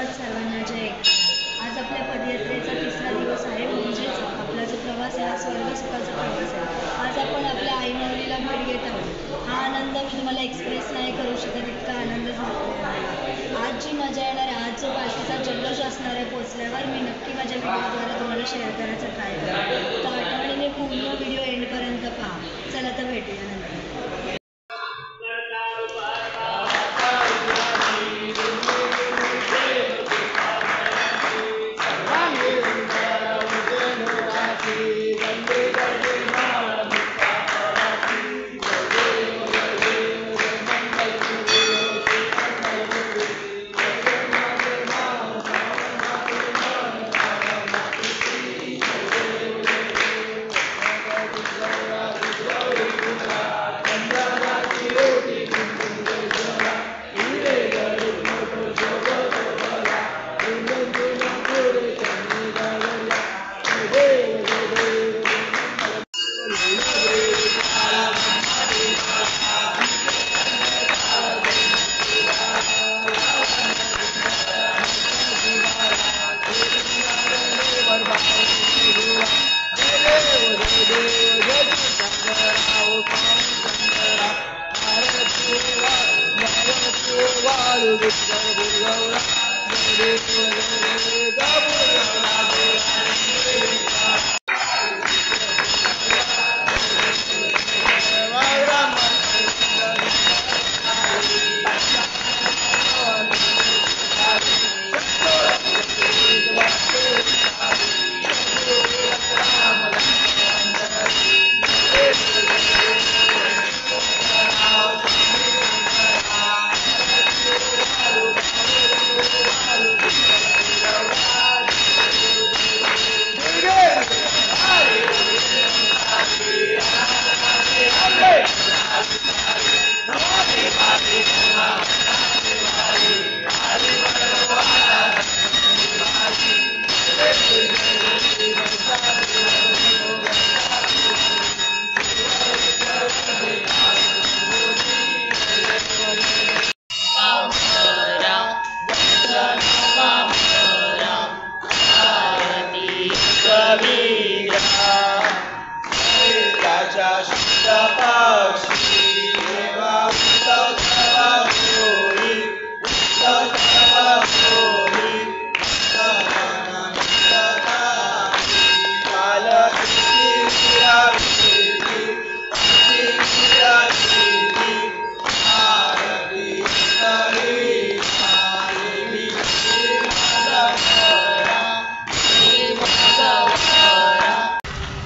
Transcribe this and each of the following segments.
धन्यवाद सर्वांना. जय एकता. आज आपल्या पदयात्रेचा तिसरा दिवस आहे. म्हणजेच आपला जो प्रवास आहे हा स्वर्ग सुखाचा प्रवास आहे. आज आपण आपल्या आई माऊलीला भेट घेत आहोत. हा आनंद मी तुम्हाला एक्सप्रेस नाही करू शकत, इतका आनंद झाला आहे. आज जी मजा येणार आहे, आज जो पालखीचा जल्लोष असणार आहे पोचल्यावर, मी नक्की माझ्या व्हिडिओद्वारे तुम्हाला शेअर करायचा ट्राय करेन. तर आठवणीने पूर्ण व्हिडिओ एंडपर्यंत पहा. चला तर भेटूया नंतर.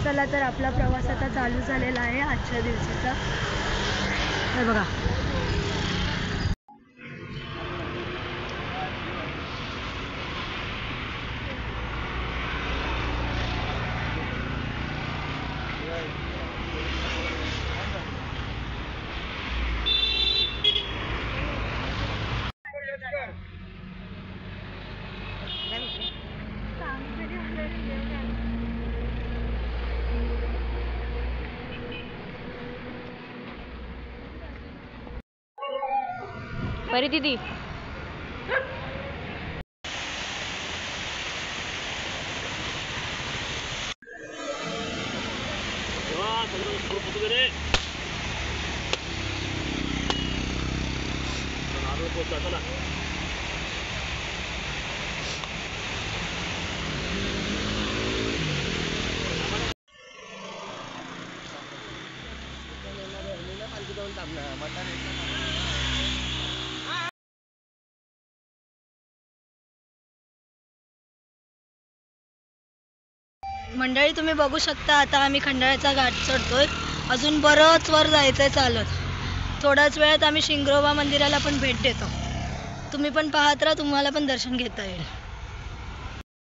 चला तर आपला प्रवास आता चालू झालेला आहे आजच्या दिवशीचा. हे बघा, परी दीदी मंडळी, तुम्ही बघू शकता आता आम्ही खंडाळ्याचा घाट चढतोय. अजून बरंच वर जायचंय चालत. थोड्याच वेळात आम्ही शिंगरोबा मंदिराला पण भेट देतो. तुम्ही पण पाहत राहा, तुम्हाला पण दर्शन घेता येईल.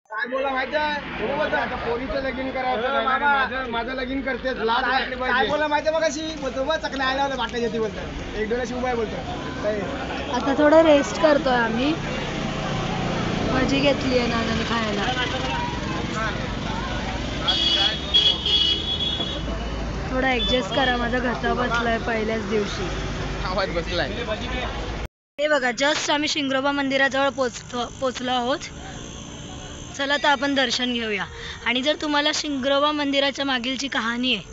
काय बोला माहिती आहे, पोरीचं लगीन करायचं, माझं लगीन करतेच, लाज वाटली पाहिजे. काय बोला माहिती आहे, मग अशी बोलतो चकण्या आल्या बाटल्या येते बोलतो, एक डोळ्याशी उभा आहे बोलतो. आता थोडं रेस्ट करतोय आम्ही. भजी घेतली आहे नानाने खायला. थोडा ऍडजस्ट करा, माझा घसा बसलाय पहिल्याच दिवशी. आवाज बसलाय. हे बघा जस्ट आम्ही शिंगरोबा मंदिराजवळ पोचलो आहोत. चला तर आपण दर्शन घेऊया. आणि जर तुम्हाला शिंगरोबा मंदिराच्या मागीलची कहाणी आहे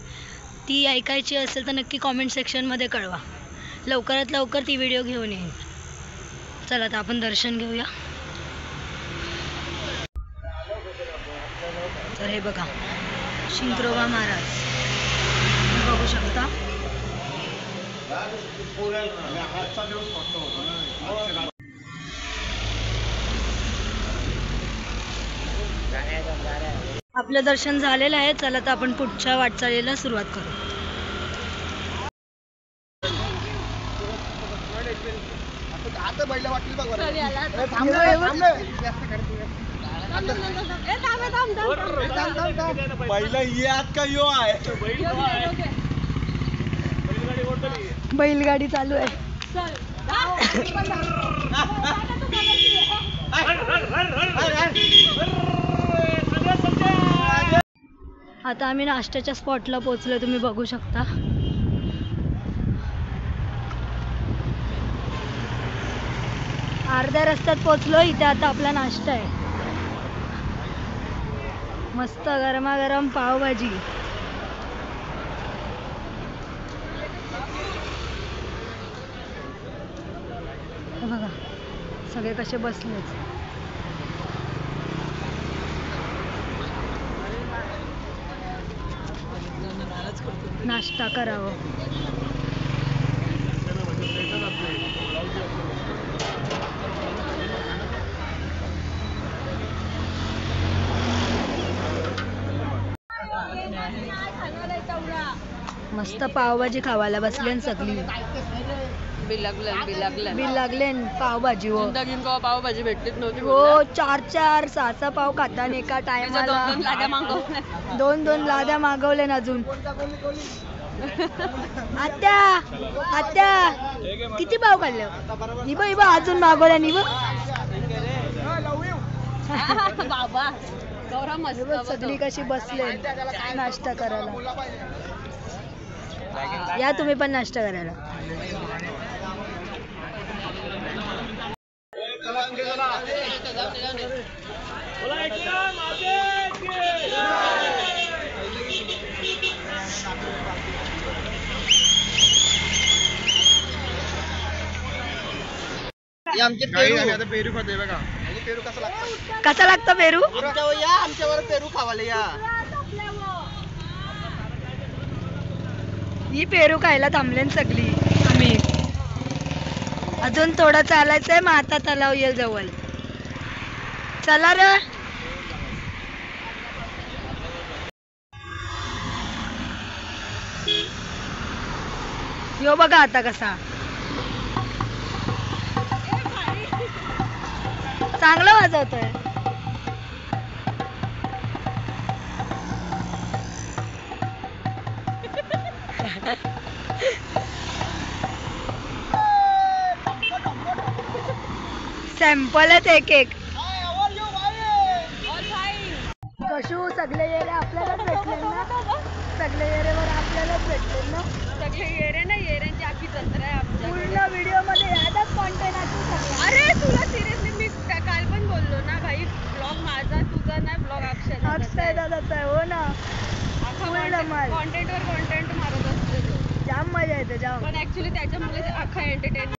ती ऐकायची असेल तर नक्की कॉमेंट सेक्शनमध्ये कळवा. लवकरात लवकर ती व्हिडिओ घेऊन येईन. चला तर आपण दर्शन घेऊया. तर हे बघा शिंगरोबा महाराज तुम्ही बघू शकता. आपलं दर्शन झालेलं आहे. चला तर आपण पुढच्या वाटचालीला सुरुवात करू. आता बैला वाटली बघ बरं. बैला यात का यो आहे. बैलगाडी चालू आहे. आता आम्ही नाश्त्याच्या स्पॉटला पोहोचलो. तुम्ही बघू शकता. अर्ध्या रस्त्यात पोहोचलो. इथे आता आपला नाश्ता आहे. मस्त गरमागरम पावभाजी. हे बघा सगळे कसे बसलेत. नाश्ता करावं. मस्त पावभाजी खावायला बसले सगळी. बिल लागले पावभाजी. हो पावभाजी भेटलीच नव्हती. हो 4-4 6 पाव खाता एका टायमाला. दोन लाद्या मागवले ना अजून. आत्या आत्या किती पाव खाल्ले. निब इबा अजून मागवल्या निब. बाबा सगळी कशी बसले नाश्ता करायला. या तुम्ही पण नाश्ता करायला. पेरू खातोय बघा. पेरू कसा लागतो. कसा लागतो पेरू. आमच्यावर पेरू खावाले या. ही पेरू खायला थांबले सगळी. आम्ही अजून थोडं चालायचंय. माता तलाव येईल जवळ. चला रे. यो बघा आता कसा चांगला वाजवतोय. सॅम्पल आहेत एक एक. कशू सगळे येरे आपल्यालाच भेटले ना. सगळे येरेवर आपल्यालाच भेटले ना. सगळे येरे ना येऱ्यांची आखी जत्रा आहे आमच्या. पूर्ण व्हिडिओ मध्ये यादच कॉन्टेंट असू. अरे तुला सिरियसली मी काल पण बोललो ना भाई. ब्लॉग माझा तुझा नाही. ब्लॉग अक्षय दादाचा आहे. हो ना. कॉन्टेंट वर कॉन्टेंट मारत असतो. जाम मजा येते जाम. पण ऍक्च्युली त्याच्यामुळे अख्खा एंटरटेन.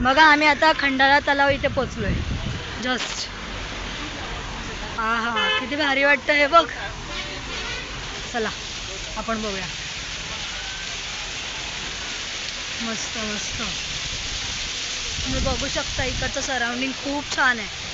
बघा आम्ही आता खंडाळा तलाव इथे पोचलोय जस्ट. हा किती भारी वाटतं हे बघ. चला आपण बघूया. मस्त मस्त. तुम्ही बघू शकता इकडचं सराउंडिंग खूप छान आहे.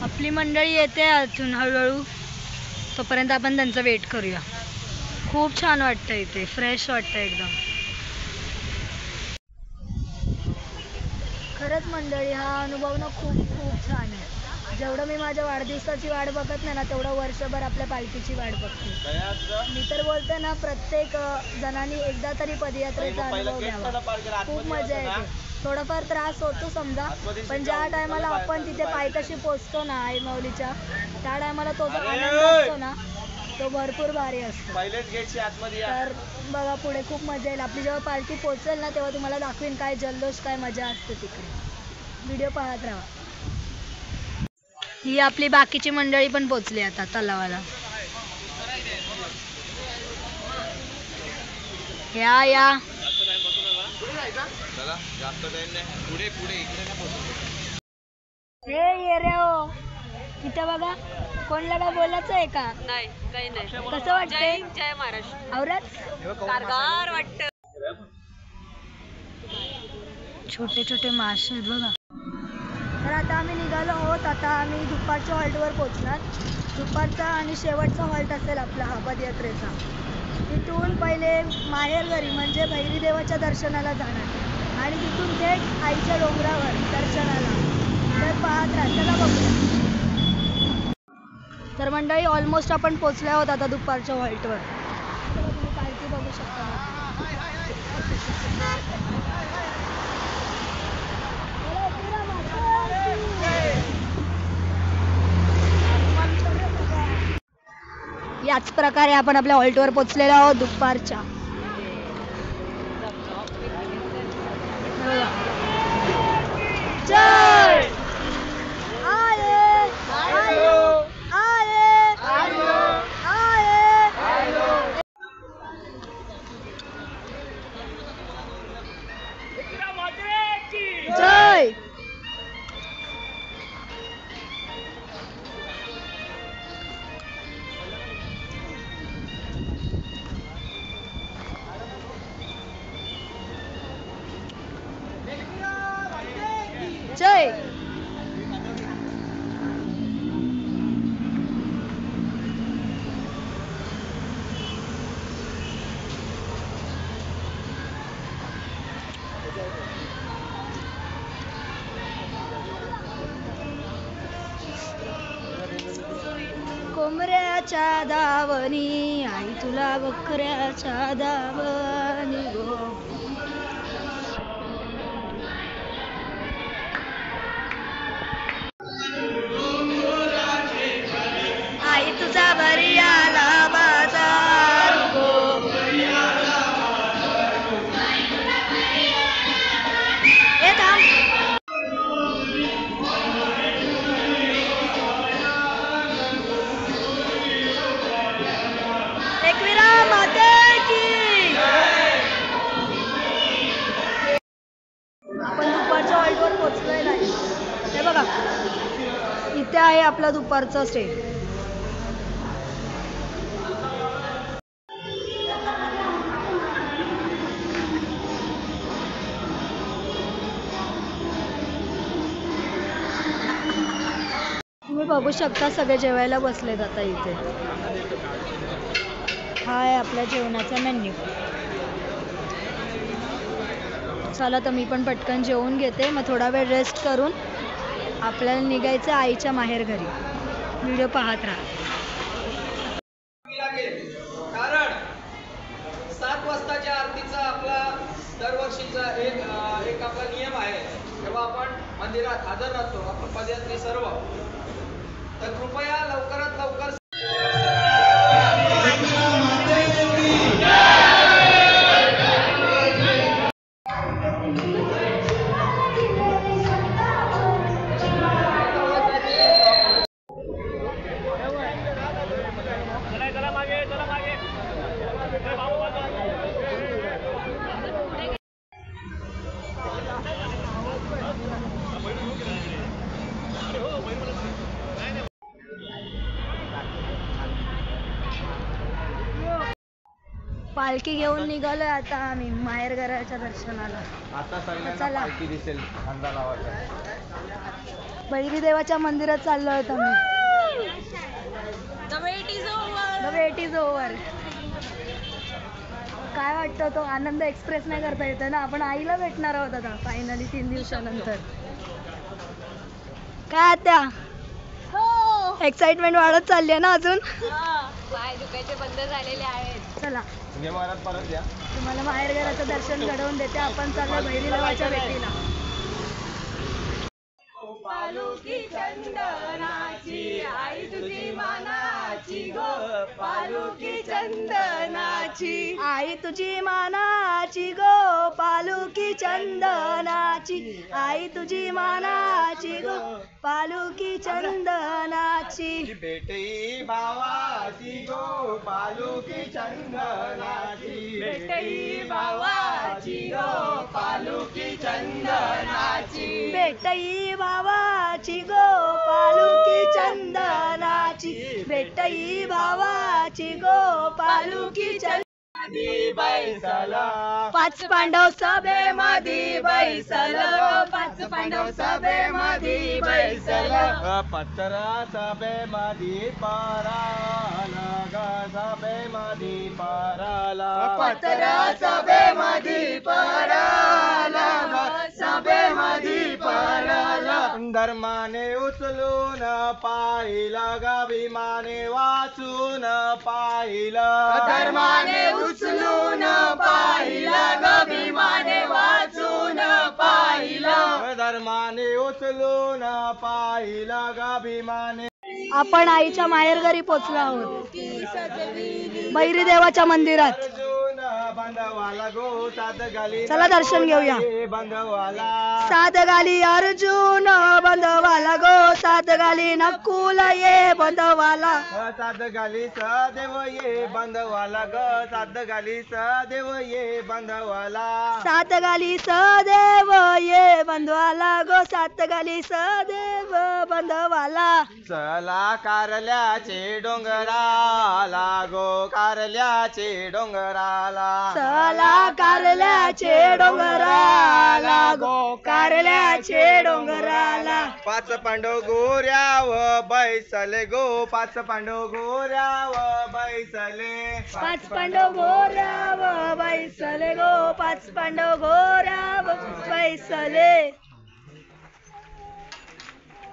आपली मंडळी येते अजून हळूहळू. तोपर्यंत आपण त्यांचा वेट करूया. खूप छान वाटतं इथे. फ्रेश वाटतं एकदम. खरंच मंडळी हा अनुभव ना खूप खूप छान आहे. जेवढं मी माझ्या वाढदिवसाची वाट बघत नाही ना तेवढं वर्षभर आपल्या पालखीची वाट बघते. मी तर बोलते ना प्रत्येक जणांनी एकदा तरी पदयात्रेचा अनुभव घ्यावा. खूप मजा येते. थोडाफार त्रास होतो समजा, पण ज्या टायमाला आपण तिथे पायथ्याशी पोचतो ना आई माऊलीच्या, त्या टायमाला तो जो आनंद असतो ना तो भरपूर भारी असतो. तर बघा पुढे खूप मजा येईल. आपली जेव्हा पालखी पोचेल ना तेव्हा तुम्हाला दाखवीन काय जल्लोष काय मजा असते तिकडे. व्हिडिओ पाहत राहा. ही आपली बाकीची मंडळी पण पोचली आता तलावाला. या हे ये रे हो. इथे बघा कोणला काय बोलायचं आहे का? नाही काही नाही. कसं वाटतंय? जय महाराष्ट्र. औरच कारगार वाटतं. छोटे छोटे मासे आहेत बघा. तर आता आम्ही निघालो आहोत. आता आम्ही दुपारच्या हॉल्टवर पोहोचणार. दुपारचा आणि शेवटचा हॉल्ट असेल आपला हा पदयात्रेचा. तिथून पहिले माहेर घरी म्हणजे भैरी देवाच्या दर्शनाला जाणार आणि तिथून थेट आईच्या डोंगरावर दर्शनाला. तर पाहत राहा. चला बघूया. तर मंडळी ऑलमोस्ट आपण पोचले आहोत आता दुपारच्या हॉल्टवर. तुम्ही पालखी बघू शकता. याच प्रकारे आपण आपल्या हॉल्टवर पोचलेलो आहोत दुपारच्या. जय जय. जय. कोंबऱ्याच्या दावणी आई तुला बकऱ्याच्या दावणी गो. आई तुझा बरी आला बाजार गो. हे थांब. एकविरा माते की. आपण दुपारच्या हॉल्टवर पोहोचलोय नाही. हे बघा इथे आहे आपला दुपारचा स्टे. तुम्ही बघू शकता सगळे जेवायला बसलेत आता इथे. हा आहे आपल्या जेवणाचा मेन्यू. चला तर मी पण पटकन जेवून घेते. मग थोडा वेळ रेस्ट करून आपल्याला निघायचं आईच्या माहेर घरी. व्हिडिओ पाहत राहा. कारण 7 वाजताच्या आरतीचा आपला दरवर्षीचा एक आपला नियम आहे. तेव्हा आपण मंदिरात हजर राहतो आपण पदयात्री सर्व. तर कृपया लवकरात लवकर पालखी घेऊन निघालोय आता आम्ही माहेर घराच्या दर्शनाला. आता सगळ्यांना चला. पालखी दिसेल खांदा लावायचा. भैरी देवाच्या मंदिरात चाललो होतो मी. The wait is over. The wait is over. काय वाटतं तो आनंद एक्सप्रेस नाही करता येतो ना. आपण आईला भेटणार आहोत आता फायनली 3 दिवसानंतर. काय आता एक्साइटमेंट वाढत चालली आहे ना अजून. पाय दुखायचे बंद झालेले आहेत. चला परत या. तुम्हाला माहेरघराचं दर्शन घडवून देते. आपण चाललो बहिणीदेवाच्या भेटीला. पालुकी चंदनाची आई तुझी मानाची गो, पालुकी चंदनाची आई तुझी मानाची गो, पालुकी चंदनाची आई तुझी मानाची गो, पालुकी चंदनाची. भेटई भावाची गो पालुकी चंदनाची, भेटई भावाची गो, पालुकी चंदनाची भेटई भावाची गो, पालुकी चंदनाची भेटई भावाची गो, पालुकी चंदनाची. बैसला पाच पांडव सभेमध्ये बैसल, पाच पांडव सभेमध्ये बैसल, पत्र सभेमध्ये पराला ग सभेमध्ये पराला, पत्र सभेमध्ये पराला ग सभेमध्ये पराला. धर्माने उचलून पाहिला ग भीमाने वाचून पाहिलं, धर्माने उचलून पाहिलं ग भीमाने वाचून पाहिलं, धर्माने उचलून पाहिलं ग भीमाने. आपण आईच्या माहेरघरी पोचलो आहोत. बैरी देवाच्या मंदिरात. अर्जुन बंधवाला गो सात गाली, चला दर्शन घेऊया. बंधवाला सात गाली अर्जुन बंधवाला गो, सात गाली नकुल ये बंधवाला. सात गाली सदेव ये बंधवाला ग, सात गाली सदेव ये बंधवाला. सात गाली सदेव ये बंधवाला गो, सात गाली सदेव बंधवाला. चला कारल्याचे डोंगराला गो, कारल्याचे डोंगराला. चला कारल्याचे डोंगराला गो, कारल्याचे डोंगराला. पाच पांडव गोऱ्याव बैसले गो, पाच पांडव गोऱ्याव बैसले. पाच पांडव घोराव बैसले गो, पाच पांडव घोराव बैसले.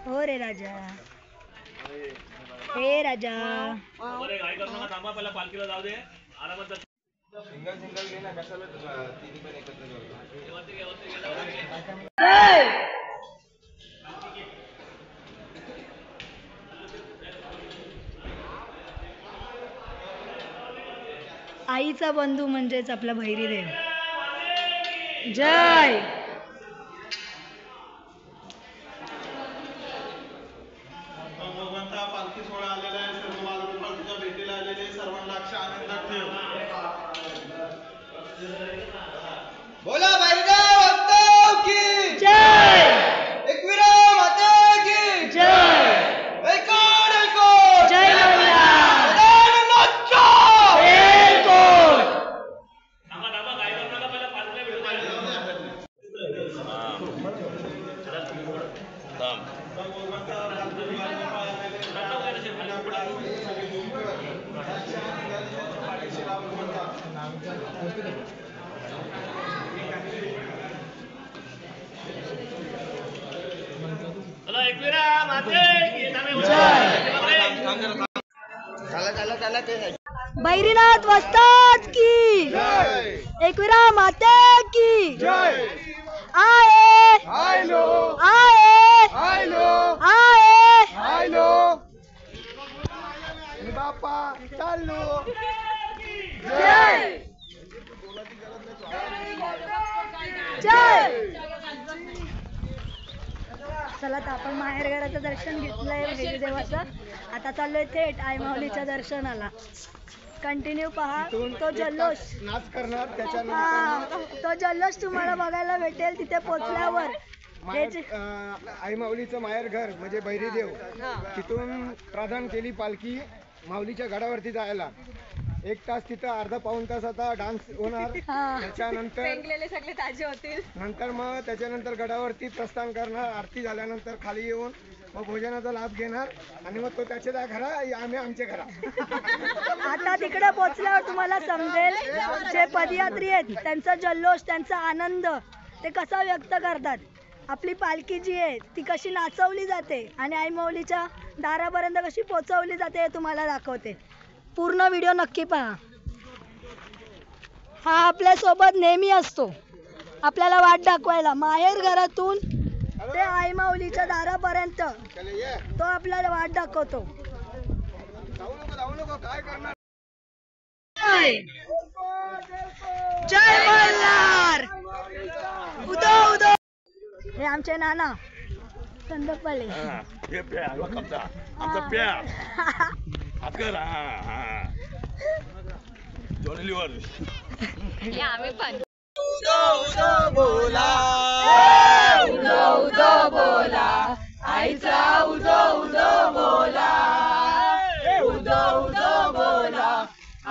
हो रे राजा, हे राजा. सिंगल सिंगल घे ना, कशाला तिन्ही पण एकत्र आईचा बंधू म्हणजेच आपला भैरीदेव. जय. भगवंता पालखी सोहळा आलेला आहे. सर्व बालगोपाळ तुझ्या भेटीला आलेले, सर्वांना लक्ष आनंदात ठेव. बोला बैलगाव वास्तव की जय. एकविरा माता की जय. एलकोट एलकोट जय मल्हार. नाचा एलकोट. चला ते बैरीनाथ वस्ताद की जय. एकविरा माते की जय. आए आयलो आए आयलो आए. आयलो बाप्पा चाललो. जय जय. चला तर आपण माहेरघराचं दर्शन घेतलंय भैरी देवाचं. आता चाललोय थेट आई माऊलीच्या दर्शनाला. कंटिन्यू पहा तो जल्लोष. नाच करणार त्याच्यानंतर हा, तो जल्लोष तुम्हाला बघायला भेटेल तिथे पोचल्यावर. आई माऊलीचं माहेर घर म्हणजे बैरीदेव, तिथून प्रदान केली पालखी माऊलीच्या गडावरती जायला. 1 तास तिथं, अर्धा पाऊण तास आता डान्स होणार. हा. त्याच्यानंतर पेंगलेले सगळे ताजे होतील. मग त्याच्यानंतर गडावरती प्रस्थान करणार. आरती झाल्यानंतर खाली येऊन मग भोजनाचा लाभ घेणार आणि मग तो त्याच्या त्या घरा, आम्ही आमच्या घरा. आता तिकडे पोचल्यावर तुम्हाला समजेल जे पदयात्री आहेत त्यांचा जल्लोष, त्यांचा आनंद ते कसा व्यक्त करतात. आपली पालखी जी आहे ती कशी नाचवली जाते आणि आई माऊलीच्या दारापर्यंत कशी पोचवली जाते हे तुम्हाला दाखवते. पूर्ण व्हिडिओ नक्की पहा. हा आपल्या सोबत नेहमी असतो आपल्याला वाट दाखवायला. माहेर घरातून ते आई माऊलीच्या दारापर्यंत तो आपल्याला वाट दाखवतो. जय मल्हार. उदो उदो. हे आमचे नाना संदपले. आम्ही पण बोला उदो उदो बोला आईचा उदो उदो बोला. उदो उदो बोला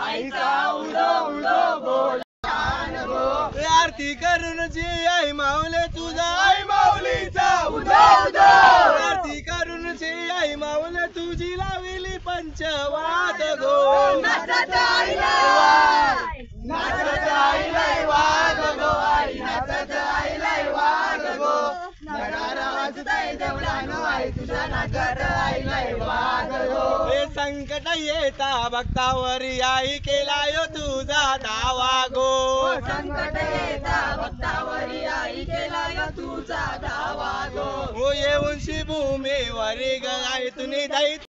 आईचा उदो उदो बोला. आरती करून जी आई माऊले तुझा आई माऊलीचा उदो उदो. आरती करून जी आई माऊले तुझी लाविली पंचवाद गो. नाचत आईला नाचत आईलाय वाद गो. आई नाचत आईलाय वाद गो. नगारा वाजताय देवळानो आई तुझ्या नाचत आईलाय वाद गो. हे संकट येता भक्तावरी आई केलाय तुझा धावा गो. संकट येता भक्तावरी आई केलाय तुझा धावा गो. हो येऊन भूमीवरी ग आई तुनी दैत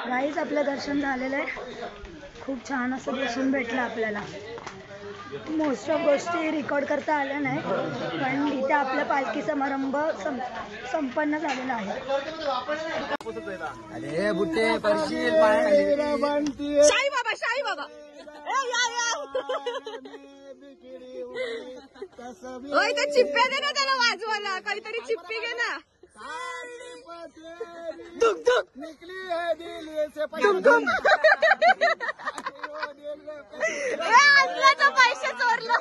गाईज आपलं दर्शन झालेलं आहे. खूप छान असं दर्शन भेटलं आपल्याला. मोस्ट ऑफ गोष्टी रेकॉर्ड करता आल्या नाही, पण इथे आपला पालखी समारंभ संपन्न झालेला आहे. अरे बुट्टे परशील शाही बाबा शाही बाबा ओय ते चिप्प्या दे ना त्याला वाजवायला, काहीतरी चिप्पी घे ना. दुख दुख निकली है दिल से दुख दुख पैसे चोरलं.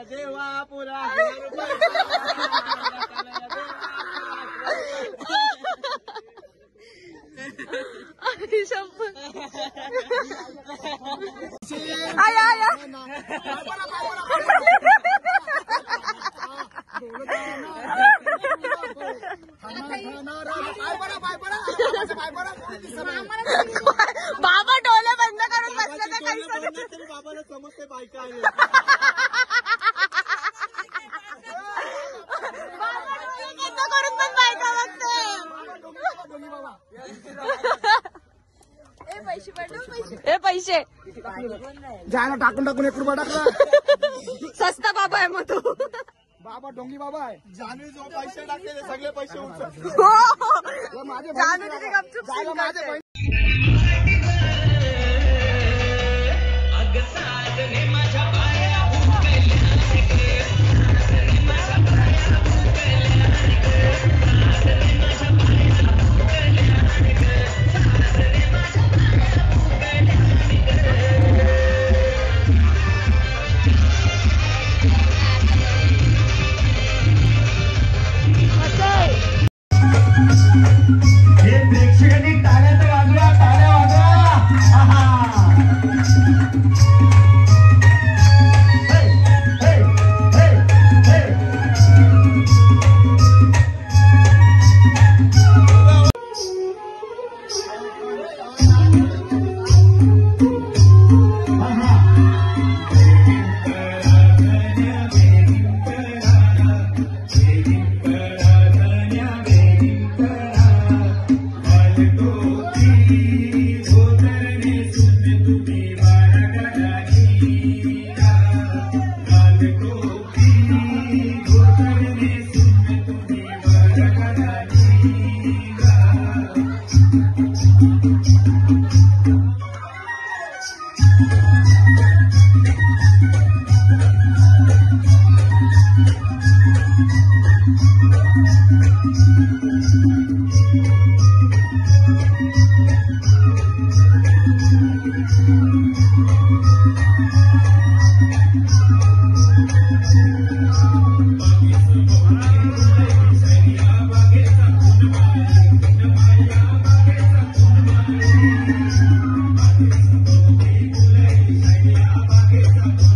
देवा पुरा आया आया बाबा डोळे बंद करून बसले तर काही बाबाला समजते बायका आहे. बंद करून पण बायका बघते. ए पैसे जायला टाकून टाकून 1 रुपया टाकला. सस्ता बाबा आहे मग तू. बाबा डोंगी बाबा आहे. जानवी जो पैसे टाकले सगळे पैसे उचल. माझे जानू तिथे गपचूप जायला सीन माझे करते. हे प्रेक्षकांनी टाळ्या तर वाजवा, टाळ्या वाजवा. आहा. हे, हे, हे, हे. Thank you.